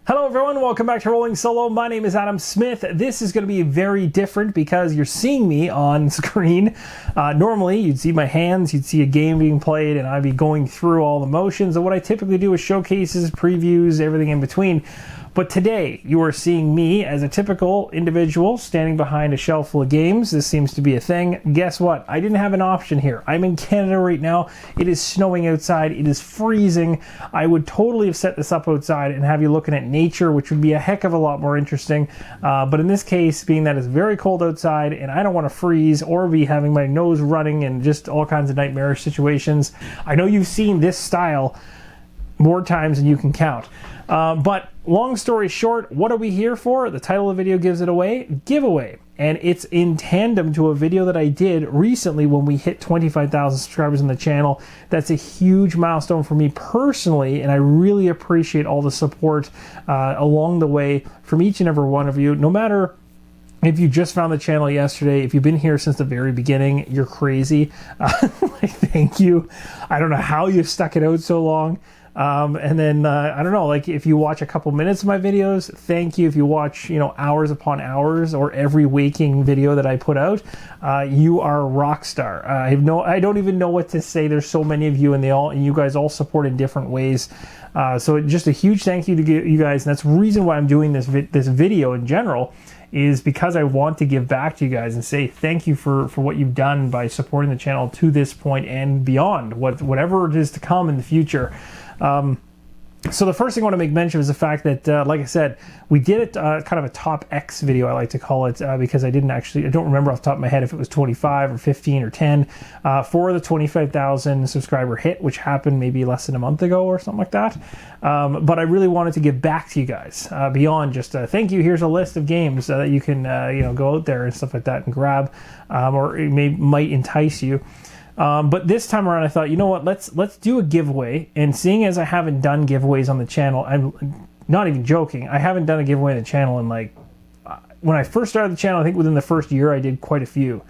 Hello everyone, welcome back to Rolling Solo. My name is Adam Smith. This is going to be very different because you're seeing me on screen. Normally you'd see my hands, you'd see a game being played, and I'd be going through all the motions. And what I typically do is showcases, previews, everything in between. But today you are seeing me as a typical individual standing behind a shelf full of games. This seems to be a thing. Guess what? I didn't have an option here. I'm in Canada right now. It is snowing outside. It is freezing. I would totally have set this up outside and have you looking at nature, which would be a heck of a lot more interesting. But in this case, being that it's very cold outside and I don't want to freeze or be having my nose running and just all kinds of nightmarish situations, I know you've seen this style more times than you can count. But long story short, what are we here for? The title of the video gives it away. Giveaway. And it's in tandem to a video that I did recently when we hit 25,000 subscribers on the channel. That's a huge milestone for me personally, and I really appreciate all the support along the way from each and every one of you. No matter if you just found the channel yesterday, if you've been here since the very beginning, you're crazy. Thank you. I don't know how you've stuck it out so long. And then, I don't know, like if you watch a couple minutes of my videos, thank you. If you watch, hours upon hours or every waking video that I put out, you are a rock star. I don't even know what to say. There's so many of you and you guys all support in different ways. So just a huge thank you to you guys. And that's the reason why I'm doing this video in general, is because I want to give back to you guys and say thank you for what you've done by supporting the channel to this point and beyond, whatever it is to come in the future. So the first thing I want to make mention is the fact that, like I said, we did it kind of a top X video, I like to call it, because I don't remember off the top of my head if it was 25 or 15 or 10 for the 25,000 subscriber hit, which happened maybe less than a month ago or something like that. But I really wanted to give back to you guys beyond just thank you. Here's a list of games that you can go out there and stuff like that and grab, or it might entice you. But this time around, I thought, you know what, let's do a giveaway. And seeing as I haven't done giveaways on the channel, I'm not even joking, I haven't done a giveaway on the channel in when I first started the channel, I think within the first year I did quite a few.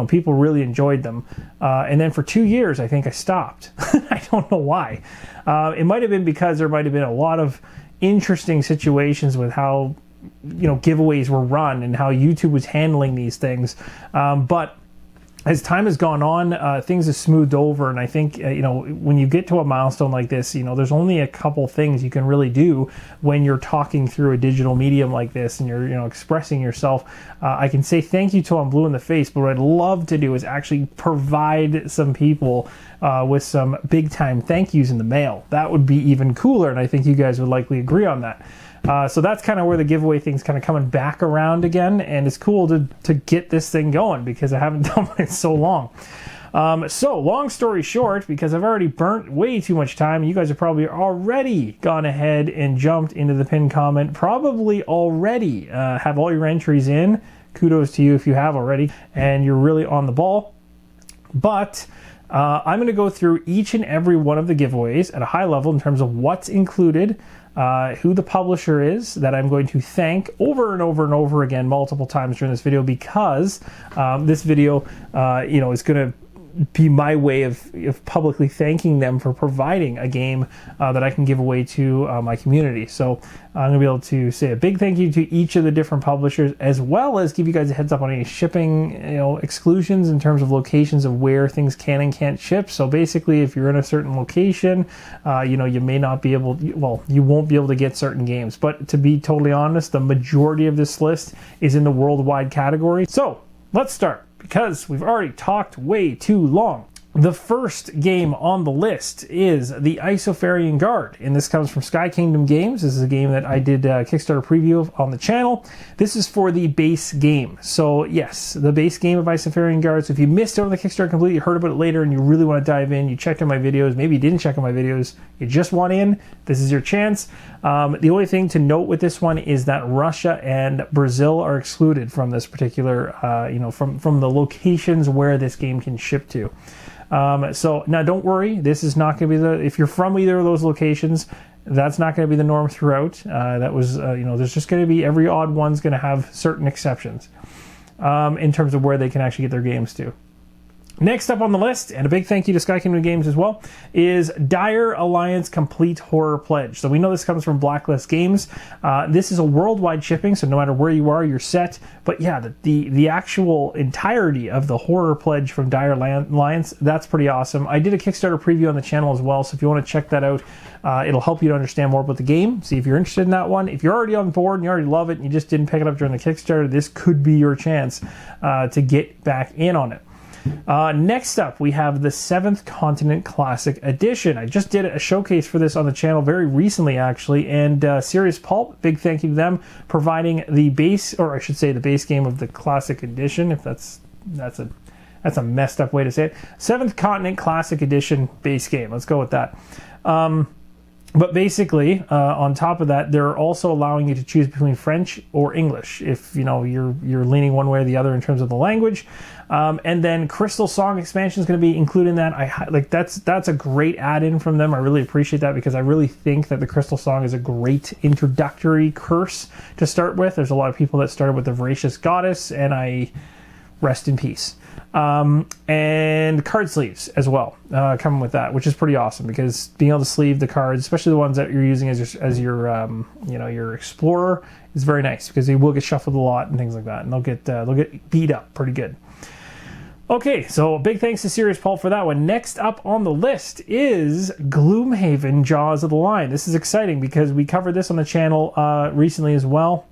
People really enjoyed them. And then for 2 years, I think I stopped. I don't know why. It might have been because there might have been a lot of interesting situations with how, giveaways were run and how YouTube was handling these things. But as time has gone on, things have smoothed over, and I think when you get to a milestone like this, there's only a couple things you can really do when you're talking through a digital medium like this and you're expressing yourself. I can say thank you till I'm blue in the face, but what I'd love to do is actually provide some people with some big time thank yous in the mail. That would be even cooler, and I think you guys would likely agree on that. So that's kind of where the giveaway thing's kind of coming back around again, and it's cool to get this thing going because I haven't done it in so long. So long story short, because I've already burnt way too much time, you guys have probably already gone ahead and jumped into the pinned comment, probably already have all your entries in. Kudos to you if you have already, and you're really on the ball. But I'm going to go through each and every one of the giveaways at a high level in terms of what's included, who the publisher is that I'm going to thank over and over and over again multiple times during this video, because this video is going to be my way of publicly thanking them for providing a game that I can give away to my community. So I'm going to be able to say a big thank you to each of the different publishers, as well as give you guys a heads up on any shipping exclusions in terms of locations of where things can and can't ship. So basically, if you're in a certain location, you may not be able, you won't be able to get certain games. But to be totally honest, the majority of this list is in the worldwide category. So let's start, because we've already talked way too long. The first game on the list is the Isofarian Guard, and this comes from Sky Kingdom Games. This is a game that I did a Kickstarter preview of on the channel. This is for the base game. So yes, the base game of Isofarian Guard. So if you missed out on the Kickstarter completely, you heard about it later, and you really want to dive in, you checked out my videos, maybe you didn't check out my videos, you just want in, this is your chance. The only thing to note with this one is that Russia and Brazil are excluded from this particular, from the locations where this game can ship to. So now don't worry, this is not going to be if you're from either of those locations, that's not going to be the norm throughout. There's just going to be, every odd one's going to have certain exceptions in terms of where they can actually get their games to. Next up on the list, and a big thank you to Sky Kingdom Games as well, is Dire Alliance Complete Horror Pledge. So we know this comes from Blacklist Games. This is a worldwide shipping, so no matter where you are, you're set. But yeah, the actual entirety of the horror pledge from Dire Alliance, that's pretty awesome. I did a Kickstarter preview on the channel as well, so if you want to check that out, it'll help you to understand more about the game. See if you're interested in that one. If you're already on board and you already love it and you just didn't pick it up during the Kickstarter, this could be your chance to get back in on it. Next up, we have the 7th Continent Classic Edition. I just did a showcase for this on the channel very recently, actually, and Serious Pulp, big thank you to them, providing the base, or I should say the base game of the Classic Edition, if that's a messed up way to say it. 7th Continent Classic Edition base game. Let's go with that. But basically, on top of that, they're also allowing you to choose between French or English if you're leaning one way or the other in terms of the language. And then Crystal Song expansion is going to be included in that. That's a great add-in from them. I really appreciate that because I really think that the Crystal Song is a great introductory curse to start with. There's a lot of people that started with the Voracious Goddess, and I rest in peace. And card sleeves as well, coming with that, which is pretty awesome because being able to sleeve the cards, especially the ones that you're using as your explorer, is very nice because they will get shuffled a lot and things like that, and they'll get beat up pretty good. Okay, so big thanks to Serious Pulp for that one. Next up on the list is Gloomhaven Jaws of the Lion. This is exciting because we covered this on the channel recently as well.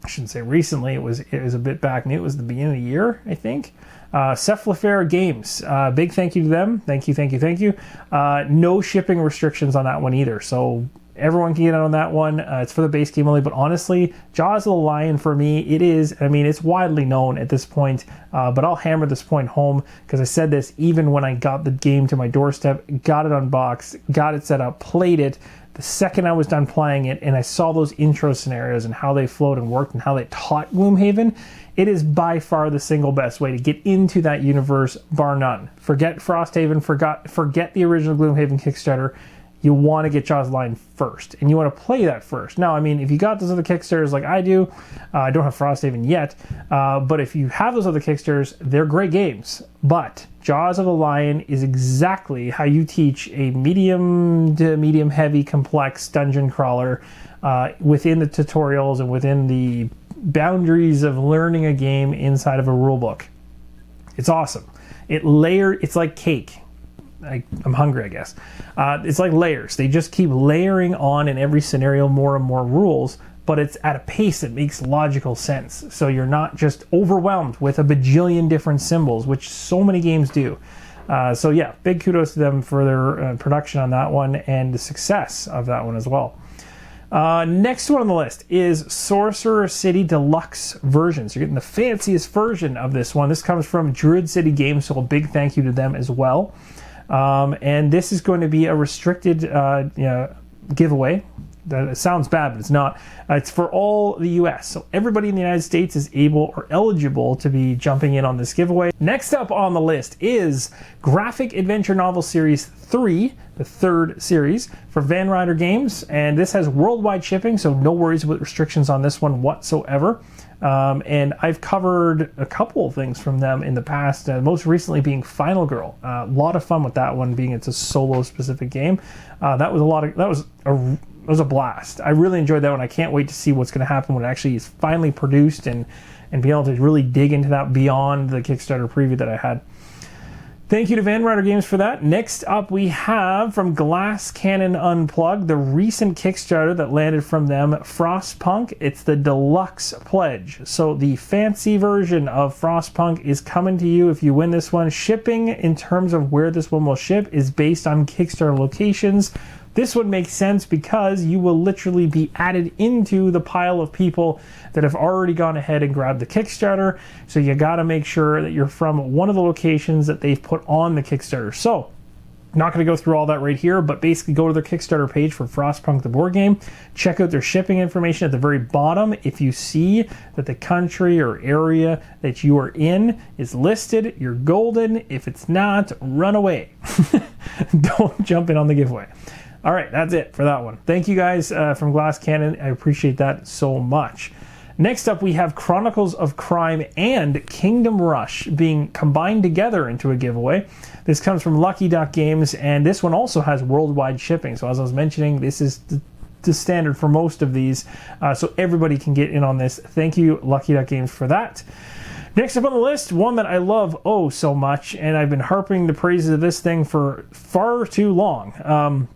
I shouldn't say recently, it was a bit back. It was the beginning of the year, I think. Cephalofair Games, big thank you to them. Thank you. No shipping restrictions on that one either, so everyone can get out on that one. It's for the base game only, but honestly, Jaws of the Lion for me, it's widely known at this point, but I'll hammer this point home because I said this even when I got the game to my doorstep, got it unboxed, got it set up, played it. The second I was done playing it and I saw those intro scenarios and how they flowed and worked and how they taught Gloomhaven, it is by far the single best way to get into that universe, bar none. Forget Frosthaven, forget the original Gloomhaven Kickstarter. You want to get Jaws of the Lion first, and you want to play that first. Now, I mean, if you got those other Kickstarters like I do, I don't have Frosthaven yet, but if you have those other Kickstarters, they're great games. But Jaws of the Lion is exactly how you teach a medium to medium heavy complex dungeon crawler within the tutorials and within the boundaries of learning a game inside of a rulebook. It's awesome. It's like cake. I'm hungry, I guess. It's like layers. They just keep layering on in every scenario more and more rules, but it's at a pace that makes logical sense. So you're not just overwhelmed with a bajillion different symbols, which so many games do. So yeah, big kudos to them for their production on that one and the success of that one as well. Next one on the list is Sorcerer City Deluxe version. So you're getting the fanciest version of this one. This comes from Druid City Games, so a big thank you to them as well. And this is going to be a restricted giveaway. That sounds bad, but it's not. It's for all the US. So everybody in the United States is able or eligible to be jumping in on this giveaway. Next up on the list is Graphic Adventure Novel Series 3, the 3rd series for Van Ryder Games. And this has worldwide shipping, so no worries about restrictions on this one whatsoever. And I've covered a couple of things from them in the past, most recently being Final Girl. A lot of fun with that one, being it's a solo specific game. That was a blast. I really enjoyed that one. I can't wait to see what's going to happen when it actually is finally produced and be able to really dig into that beyond the Kickstarter preview that I had. Thank you to Van Ryder Games for that. Next up, we have from Glass Cannon Unplugged, the recent Kickstarter that landed from them, Frostpunk. It's the Deluxe Pledge. So the fancy version of Frostpunk is coming to you if you win this one. Shipping, in terms of where this one will ship, is based on Kickstarter locations. This would make sense because you will literally be added into the pile of people that have already gone ahead and grabbed the Kickstarter. So you got to make sure that you're from one of the locations that they've put on the Kickstarter. So not going to go through all that right here, but basically go to their Kickstarter page for Frostpunk the board game. Check out their shipping information at the very bottom. If you see that the country or area that you are in is listed, you're golden. If it's not, run away. Don't jump in on the giveaway. All right, that's it for that one. Thank you guys from Glass Cannon. I appreciate that so much. Next up, we have Chronicles of Crime and Kingdom Rush being combined together into a giveaway. This comes from Lucky Duck Games, and this one also has worldwide shipping. So as I was mentioning, this is the standard for most of these, so everybody can get in on this. Thank you, Lucky Duck Games, for that. Next up on the list, one that I love oh so much, and I've been harping the praises of this thing for far too long.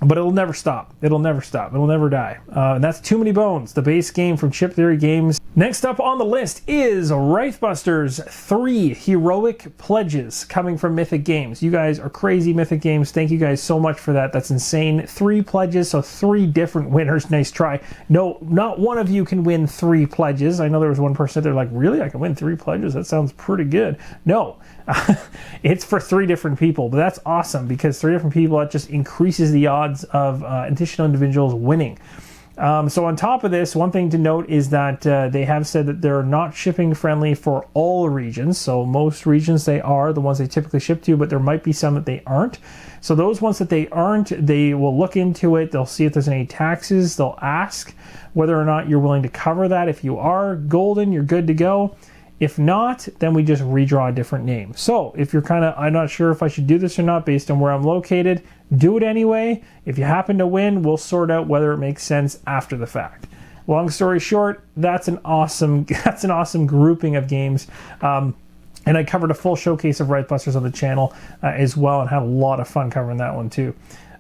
But it'll never stop. It'll never stop. It'll never die. And that's Too Many Bones, the base game from Chip Theory Games. Next up on the list is Wraithbusters 3 Heroic Pledges coming from Mythic Games. You guys are crazy, Mythic Games. Thank you guys so much for that. That's insane. 3 pledges, so 3 different winners. Nice try. No, not one of you can win 3 pledges. I know there was one person there like, really? I can win 3 pledges? That sounds pretty good. No. It's for 3 different people, but that's awesome because 3 different people, that just increases the odds of additional individuals winning. So on top of this, one thing to note is that they have said that they're not shipping friendly for all regions. So most regions they are, the ones they typically ship to, but there might be some that they aren't. So those ones that they aren't, they will look into it. They'll see if there's any taxes. They'll ask whether or not you're willing to cover that. If you are golden, you're good to go. If not, then we just redraw a different name. So if you're kind of, I'm not sure if I should do this or not based on where I'm located, do it anyway. If you happen to win, we'll sort out whether it makes sense after the fact. Long story short, that's an awesome grouping of games. And I covered a full showcase of Wraithbusters on the channel as well, and had a lot of fun covering that one too.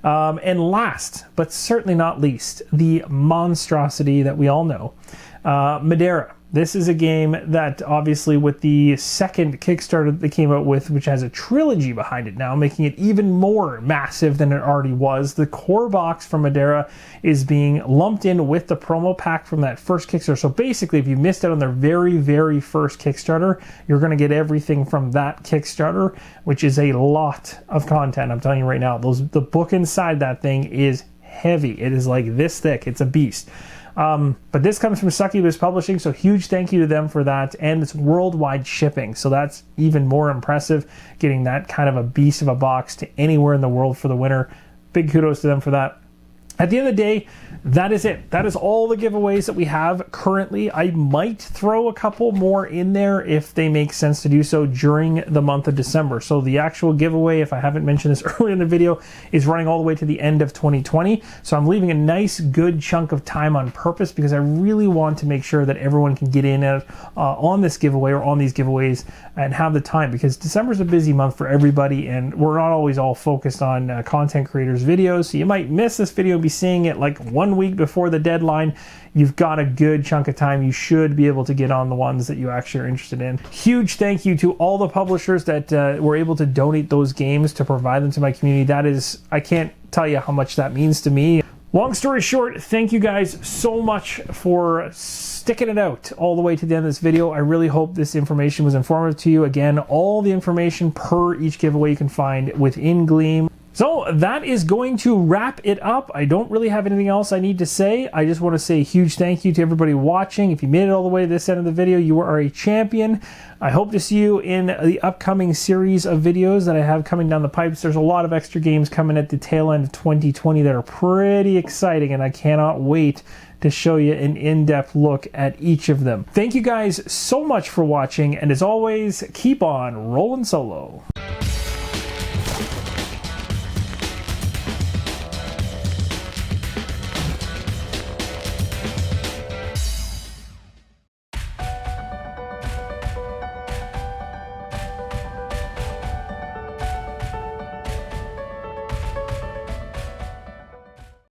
And last, but certainly not least, the monstrosity that we all know, Madeira. This is a game that obviously with the second Kickstarter that they came out with, which has a trilogy behind it now, making it even more massive than it already was. The core box from Madeira is being lumped in with the promo pack from that first Kickstarter. So basically, if you missed out on their very, very first Kickstarter, you're going to get everything from that Kickstarter, which is a lot of content. I'm telling you right now, the book inside that thing is heavy. It is like this thick. It's a beast. But this comes from Succubus Publishing, so huge thank you to them for that, and it's worldwide shipping, so that's even more impressive, getting that kind of a beast of a box to anywhere in the world for the winner. Big kudos to them for that. At the end of the day, that is it. That is all the giveaways that we have currently. I might throw a couple more in there if they make sense to do so during the month of December. So the actual giveaway, if I haven't mentioned this earlier in the video, is running all the way to the end of 2020. So I'm leaving a nice good chunk of time on purpose because I really want to make sure that everyone can get in on this giveaway or on these giveaways and have the time, because December is a busy month for everybody and we're not always all focused on content creators' videos. So you might miss this video and be seeing it like 1 week before the deadline. You've got a good chunk of time. You should be able to get on the ones that you actually are interested in. Huge thank you to all the publishers that were able to donate those games to provide them to my community. That is, I can't tell you how much that means to me. Long story short, thank you guys so much for sticking it out all the way to the end of this video. I really hope this information was informative to you. Again, all the information per each giveaway you can find within Gleam. So that is going to wrap it up. I don't really have anything else I need to say. I just want to say a huge thank you to everybody watching. If you made it all the way to this end of the video, you are a champion. I hope to see you in the upcoming series of videos that I have coming down the pipes. There's a lot of extra games coming at the tail end of 2020 that are pretty exciting, and I cannot wait to show you an in-depth look at each of them. Thank you guys so much for watching, and as always, keep on rolling solo.